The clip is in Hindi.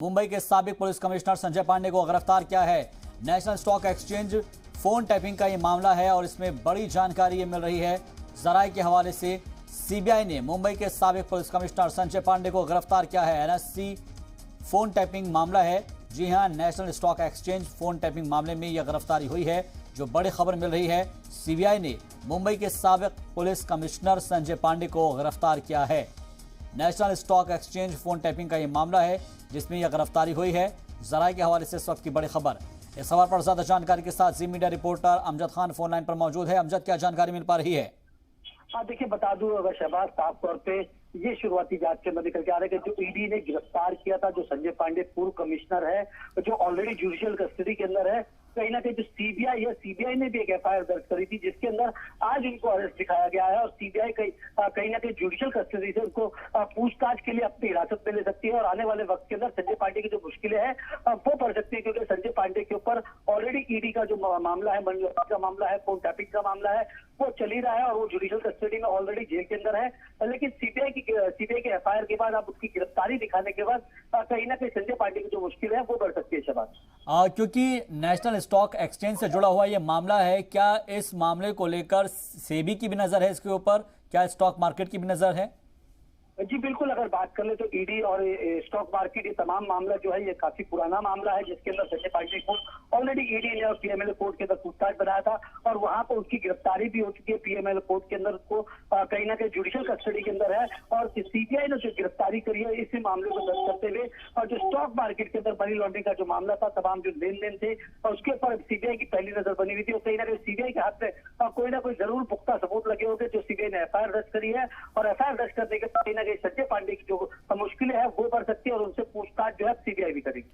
मुंबई के साबिक पुलिस कमिश्नर संजय पांडे को गिरफ्तार किया है। National stock exchange phone tapping का ये मामला है और इसमें बड़ी जानकारी ये मिल रही है। जराये के हवाले से सीबीआई ने मुंबई के साबिक पुलिस कमिश्नर संजय पांडे को गिरफ्तार किया है। एनएससी फोन टैपिंग मामला है। जी हां, national stock exchange phone tapping मामले में यह गिरफ्तारी हुई है। जो बड़ी खबर मिल रही है, सीबीआई ने मुंबई के साबिक पुलिस कमिश्नर संजय पांडे को गिरफ्तार किया है। National stock exchange phone tapping का यह मामला है जिसमें यह गिरफ्तारी हुई है। जराये के हवाले से इस वक्त की बड़ी खबर। इस खबर पर ज्यादा जानकारी के साथ Zee media reporter Amjad Khan phone line पर मौजूद है। अमजद, क्या जानकारी मिल पा रही है? हाँ, देखिए बता दूं, अगर शहबाज साफ तौर पे ये शुरुआती जांच के अंदर निकल के आ रहा है कि जो ईडी ने गिरफ्तार किया था, जो संजय पांडे पूर्व कमिश्नर है, जो ऑलरेडी जुडिशियल कस्टडी के अंदर है, कहीं ना कहीं जो सीबीआई है, सीबीआई ने भी एक एफआईआर दर्ज करी थी जिसके अंदर आज इनको अरेस्ट दिखाया गया है और सीबीआई कहीं ना कहीं जुडिशियल कस्टडी से उनको पूछताछ के लिए अपनी हिरासत में ले सकती है और आने वाले वक्त के अंदर संजय पांडे की जो मुश्किलें हैं वो बढ़ सकती है, क्योंकि संजय पांडे के ऊपर ऑलरेडी ईडी का जो मामला है, मनी लॉन्ड्रिंग का मामला है, फोन टैपिंग का मामला है, वो चल ही रहा है और वो जुडिशियल कस्टडी में ऑलरेडी जेल के अंदर है। लेकिन सीबीआई के एफआईआर के बाद, अब उसकी गिरफ्तारी दिखाने के बाद कहीं ना कहीं संजय पांडे की जो मुश्किल है वो बढ़ सकती है शहबाज। क्योंकि नेशनल स्टॉक एक्सचेंज से जुड़ा हुआ ये मामला है, क्या इस मामले को लेकर सेबी की भी नजर है इसके ऊपर? क्या स्टॉक मार्केट की भी नजर है? जी बिल्कुल, अगर बात कर ले तो ईडी और स्टॉक मार्केट, ये तमाम मामला जो है ये काफी पुराना मामला है जिसके अंदर संजय पांडे को ऑलरेडी ईडी ने और पीएमएलए कोर्ट के अंदर पूछताछ बनाया था और वहां पर उसकी गिरफ्तारी भी हो चुकी है। पीएमएलए कोर्ट के अंदर उसको कहीं ना कहीं जुडिशियल कस्टडी के अंदर है और सीबीआई ने जो गिरफ्तारी करी है इसी मामले को दर्ज करते हुए, और जो स्टॉक मार्केट के अंदर मनी लॉन्ड्रिंग का जो मामला था, तमाम जो लेन देन थे और उसके ऊपर सीबीआई की पहली नजर बनी हुई थी और कहीं ना कहीं सीबीआई के हाथ में कोई ना कोई जरूर पुख्ता सबूत लगे होंगे जो सीबीआई ने एफआईआर दर्ज करी है और एफआईआर दर्ज करने के बाद कहीं ना कहीं संजय पांडे की जो मुश्किलें हैं वो बढ़ सकती है और उनसे पूछताछ जो है सीबीआई भी करेगी।